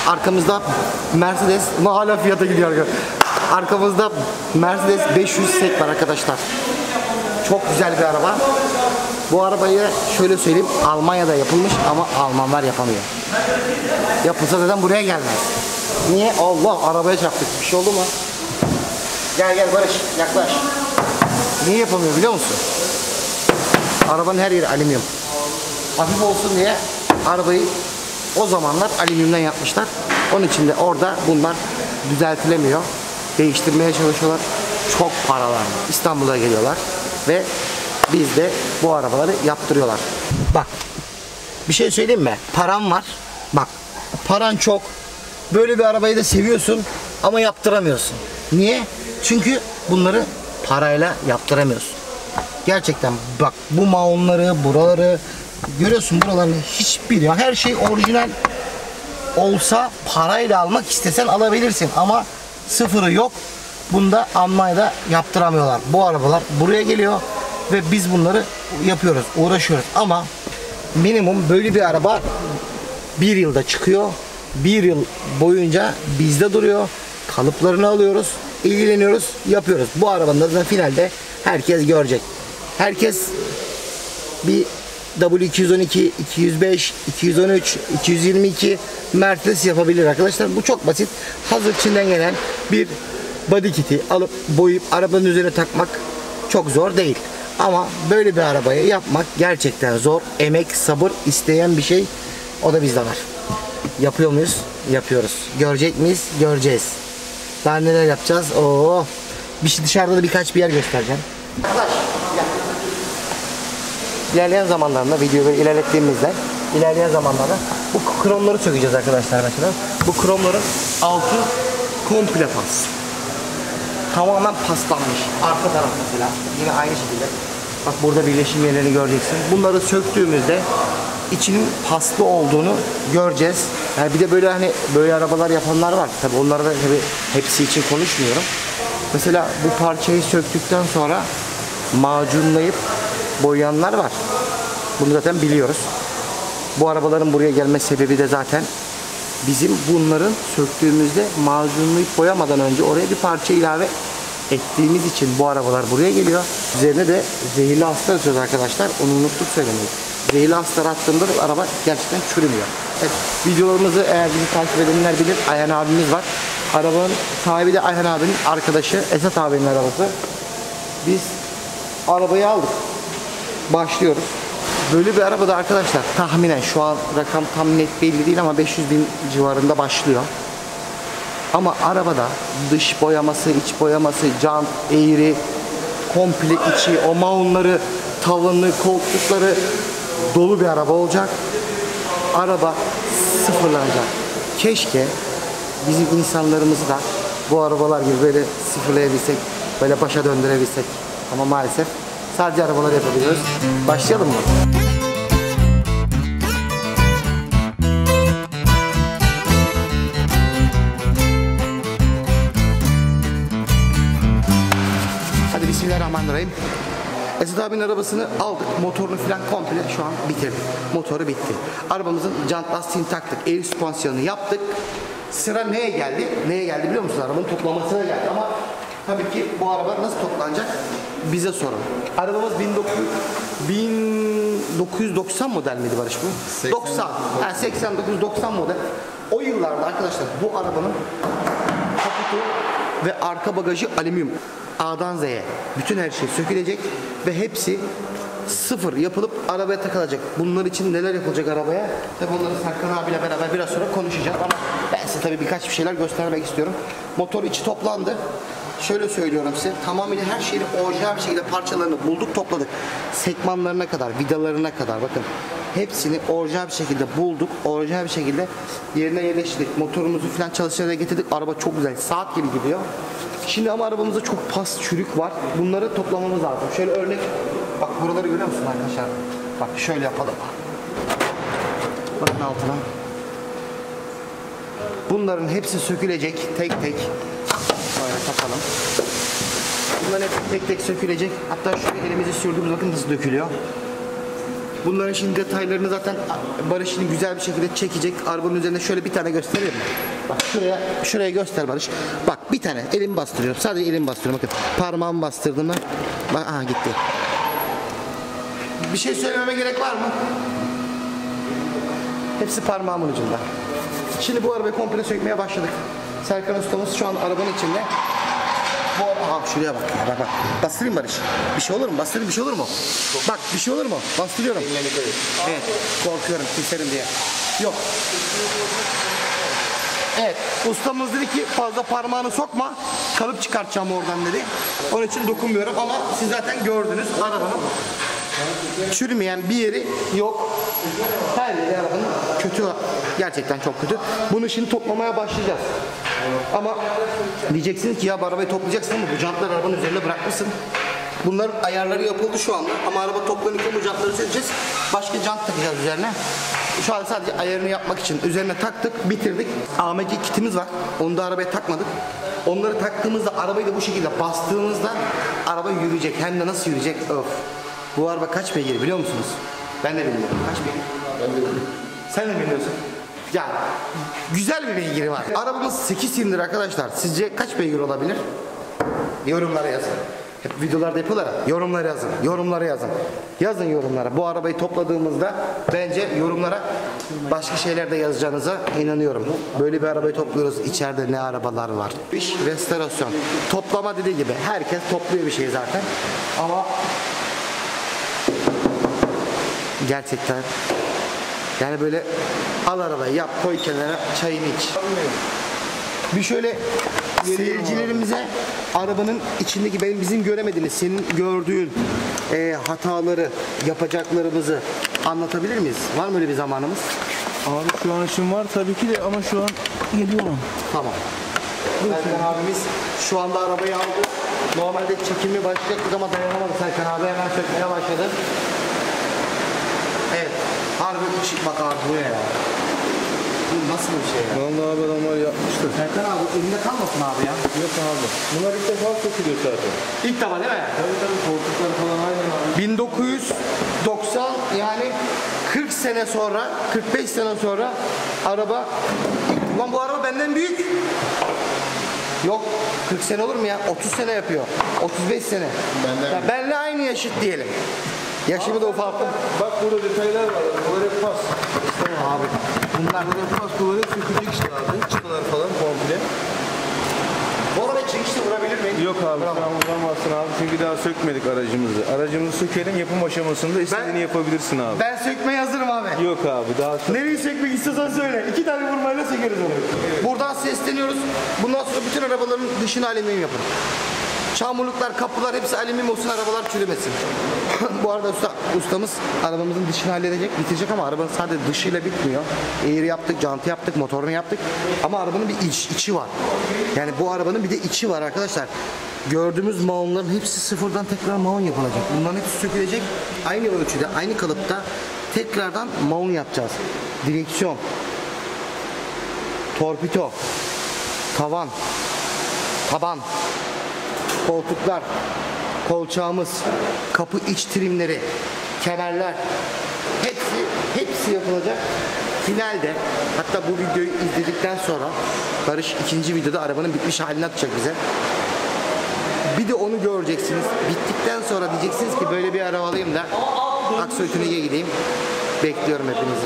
Arkamızda Mercedes, ama hala fiyata gidiyor. Arkamızda Mercedes 500 SEK var arkadaşlar. Çok güzel bir araba. Bu arabayı şöyle söyleyeyim, Almanya'da yapılmış ama Almanlar yapamıyor. Yapılsa zaten buraya gelmez. Niye? Allah, arabaya çarptık. Bir şey oldu mu? Gel gel Barış, yaklaş. Niye yapamıyor biliyor musun? Arabanın her yeri alüminyum. Hafif olsun diye arabayı o zamanlar alüminyumdan yapmışlar. Onun için de orada bunlar düzeltilemiyor. Değiştirmeye çalışıyorlar. Çok paralar. İstanbul'a geliyorlar ve bizde bu arabaları yaptırıyorlar. Bak, bir şey söyleyeyim mi? Param var. Bak, paran çok. Böyle bir arabayı da seviyorsun ama yaptıramıyorsun. Niye? Çünkü bunları parayla yaptıramıyorsun. Gerçekten bak, bu maonları, buraları görüyorsun, buraların hiçbiri, her şey orijinal olsa parayla almak istesen alabilirsin ama sıfırı yok. Bunda Almanya'da yaptıramıyorlar. Bu arabalar buraya geliyor ve biz bunları yapıyoruz, uğraşıyoruz ama minimum böyle bir araba bir yılda çıkıyor. Bir yıl boyunca bizde duruyor. Kalıplarını alıyoruz, ilgileniyoruz, yapıyoruz. Bu arabanın da finalde herkes görecek. Herkes bir W212, 205, 213, 222 Mercedes yapabilir arkadaşlar. Bu çok basit. Hazır Çin'den gelen bir body kit'i alıp boyayıp arabanın üzerine takmak çok zor değil. Ama böyle bir arabayı yapmak gerçekten zor. Emek, sabır isteyen bir şey. O da bizde var. Yapıyor muyuz? Yapıyoruz. Görecek miyiz? Göreceğiz. Daha neler yapacağız? Oo. Bir şey, dışarıda da birkaç bir yer göstereceğim. İlerleyen zamanlarında videoyu ilerlettiğimizde ilerleyen zamanlarda bu kromları sökeceğiz arkadaşlar mesela. Bu kromların altı komple pas. Tamamen paslanmış. Arka taraf mesela yine aynı şekilde. Bak, burada birleşim yerlerini göreceksin. Bunları söktüğümüzde içinin paslı olduğunu göreceğiz. Yani bir de böyle hani böyle arabalar yapanlar var. Tabii onlara da tabii hepsi için konuşmuyorum. Mesela bu parçayı söktükten sonra macunlayıp boyayanlar var. Bunu zaten biliyoruz. Bu arabaların buraya gelme sebebi de zaten bizim bunların söktüğümüzde macunlayıp boyamadan önce oraya bir parça ilave ettiğimiz için bu arabalar buraya geliyor. Üzerine de zehirli astar atıyoruz arkadaşlar. Onu unuttuk söylemeyi. Zehirli astar attığında da araba gerçekten çürümüyor. Evet, videolarımızı eğer bizi takip edenler bilir. Ayhan abimiz var. Arabanın sahibi de Ayhan abinin arkadaşı. Esat abinin arabası. Biz arabayı aldık. Başlıyoruz. Böyle bir arabada arkadaşlar tahminen şu an rakam tam net belli değil ama 500 bin civarında başlıyor. Ama arabada dış boyaması, iç boyaması, jant, eğri, komple içi, o maunları, tavanı, koltukları dolu bir araba olacak. Araba sıfırlanacak. Keşke bizim insanlarımızı da bu arabalar gibi böyle sıfırlayabilsek, böyle başa döndürebilsek. Ama maalesef sadece arabalar yapabiliyoruz. Başlayalım mı? Hadi bismillahirrahmanirrahim. Esat abinin arabasını aldık. Motorunu falan komple şu an bitirdik. Motoru bitti. Arabamızın jant lastiğini taktık. Air süspansiyonunu yaptık. Sıra neye geldi? Neye geldi biliyor musunuz? Arabanın toplamasına geldi ama tabii ki bu araba nasıl toplanacak? Bize sorun. Arabamız 1990 model miydi Barış bu? 90. Yani 89-90 model. O yıllarda arkadaşlar bu arabanın kaputu ve arka bagajı alüminyum. A'dan Z'ye bütün her şey sökülecek ve hepsi sıfır yapılıp arabaya takılacak. Bunlar için neler yapılacak arabaya? Tabii onları Serkan abiyle beraber biraz sonra konuşacağız ama ben size tabii birkaç bir şeyler göstermek istiyorum. Motor içi toplandı. Şöyle söylüyorum size, tamamıyla her şeyi orijinal bir şekilde parçalarını bulduk, topladık. Sekmanlarına kadar, vidalarına kadar bakın. Hepsini orijinal bir şekilde bulduk, orijinal bir şekilde yerine yerleştirdik. Motorumuzu falan çalıştırmaya getirdik. Araba çok güzel, saat gibi gidiyor. Şimdi ama arabamızda çok pas, çürük var. Bunları toplamamız lazım. Şöyle örnek, bak buraları görüyor musun arkadaşlar? Bak şöyle yapalım. Bakın altına. Bunların hepsi sökülecek tek tek. Böyle takalım. Bunların hepsi tek tek sökülecek. Hatta şu elimizi sürdüğümüz bakın nasıl dökülüyor. Bunların şimdi detaylarını zaten Barış şimdi güzel bir şekilde çekecek. Arabanın üzerinde şöyle bir tane göstereyim mi? Bak şuraya göster Barış. Bak bir tane elimi bastırıyorum. Sadece elimi bastırıyorum. Bakın parmağımı bastırdım mı? Bak aha gitti. Bir şey söylememe gerek var mı? Hepsi parmağımın ucunda. Şimdi bu arabayı komple sökmeye başladık. Serkan ustamız şu an arabanın içinde. Aha şuraya bak ya, bak. Bastırayım Barış. Bir şey olur mu? Bastırayım, bir şey olur mu? Bak bir şey olur mu? Bastırıyorum. Evet. Korkuyorum keserim diye. Yok. Evet. Ustamız dedi ki fazla parmağını sokma. Kalıp çıkartacağım oradan dedi. Onun için dokunmuyorum ama siz zaten gördünüz arabanın çürümeyen bir yeri yok. Her yeri arabanın kötü. Gerçekten çok kötü. Bunu şimdi toplamaya başlayacağız. Ama diyeceksiniz ki ya bu arabayı toplayacaksın ama bu jantları arabanın üzerine bırakmışsın. Bunların ayarları yapıldı şu anda ama araba toplanırken bu jantları sökeceğiz. Başka jant takacağız üzerine. Şu an sadece ayarını yapmak için üzerine taktık, bitirdik. AMG kitimiz var. Onu da arabaya takmadık. Onları taktığımızda arabayı da bu şekilde bastığımızda araba yürüyecek. Hem de nasıl yürüyecek? Öf. Bu araba kaç beygir biliyor musunuz? Ben de bilmiyorum. Kaç beygir? Ben de bilmiyorum. Sen de biliyorsun. Ya güzel bir beygiri var. Arabamız 8 silindir arkadaşlar. Sizce kaç beygir olabilir? Yorumlara yazın. Hep videolarda yapıyorlar. Yorumlara yazın. Yorumlara yazın. Yazın yorumlara. Bu arabayı topladığımızda bence yorumlara başka şeyler de yazacağınıza inanıyorum. Böyle bir arabayı topluyoruz. İçeride ne arabalar var. İş restorasyon. Toplama dediği gibi. Herkes topluyor bir şey zaten. Ama gerçekten yani böyle al arabayı yap koy kenara çayını iç. Bir şöyle seyircilerimize arabanın içindeki bizim göremediğiniz senin gördüğün hataları yapacaklarımızı anlatabilir miyiz? Var mı öyle bir zamanımız? Abi şu an işim var tabii ki de ama şu an geliyorum. Tamam. Serkan abimiz şu anda arabayı aldı. Normalde çekimi başlayacaktık ama dayanamadı. Serkan abi hemen sökmeye başladı. Evet. Harbi bak abi bu ne ya? Bu nasıl bir şey ya? Vallahi abi adamlar yapmıştır. Serkan abi elinde kalmasın abi ya. Yok abi. Bunlar ilk defa sökülüyor zaten. İlk defa değil mi? Tabii koltukları falan aynen abi. 1990 yani 40 sene sonra 45 sene sonra araba lan bu araba benden büyük. Yok 40 sene olur mu ya? 30 sene yapıyor. 35 sene. Ya benle aynı yaşıt diyelim. Yaşımı da ufalttım. Bak burada detaylar var. Bunlar hep pas. Abi bunlar Bunlar pas. Bunlar hep sökülecek işte abi. Çıtalar falan komple. bu arada çekişte vurabilir miyim? Yok abi şu an vuramazsın abi çünkü daha sökmedik aracımızı. Aracımızı sökelim yapım aşamasında istediğini yapabilirsin abi. Ben sökmeye hazırım abi. Yok abi daha Nereyi sökmek istiyorsan söyle. 2 tane vurmayla sökeriz onu. Evet. Buradan sesleniyoruz. Bundan sonra bütün arabaların dışını alüminyum yapın. Çamurluklar, kapılar hepsi alüminyum olsun, arabalar çürümesin. Bu arada ustamız arabamızın dışını halledecek, bitirecek ama arabanın sadece dışıyla bitmiyor. Eğri yaptık, jantı yaptık, motorunu yaptık. Ama arabanın bir içi var. Yani bu arabanın bir de içi var arkadaşlar. Gördüğümüz maonların hepsi sıfırdan tekrar maon yapılacak. Bunların hepsi sökülecek. Aynı ölçüde, aynı kalıpta tekrardan maon yapacağız. Direksiyon, torpido, tavan, taban, koltuklar, kolçağımız, kapı iç trimleri, kemerler hepsi yapılacak. Finalde hatta bu videoyu izledikten sonra Barış ikinci videoda arabanın bitmiş halini atacak bize. Bir de onu göreceksiniz. Bittikten sonra diyeceksiniz ki böyle bir araba alayım da Aksoy Tuning'e gideyim. Bekliyorum hepinizi.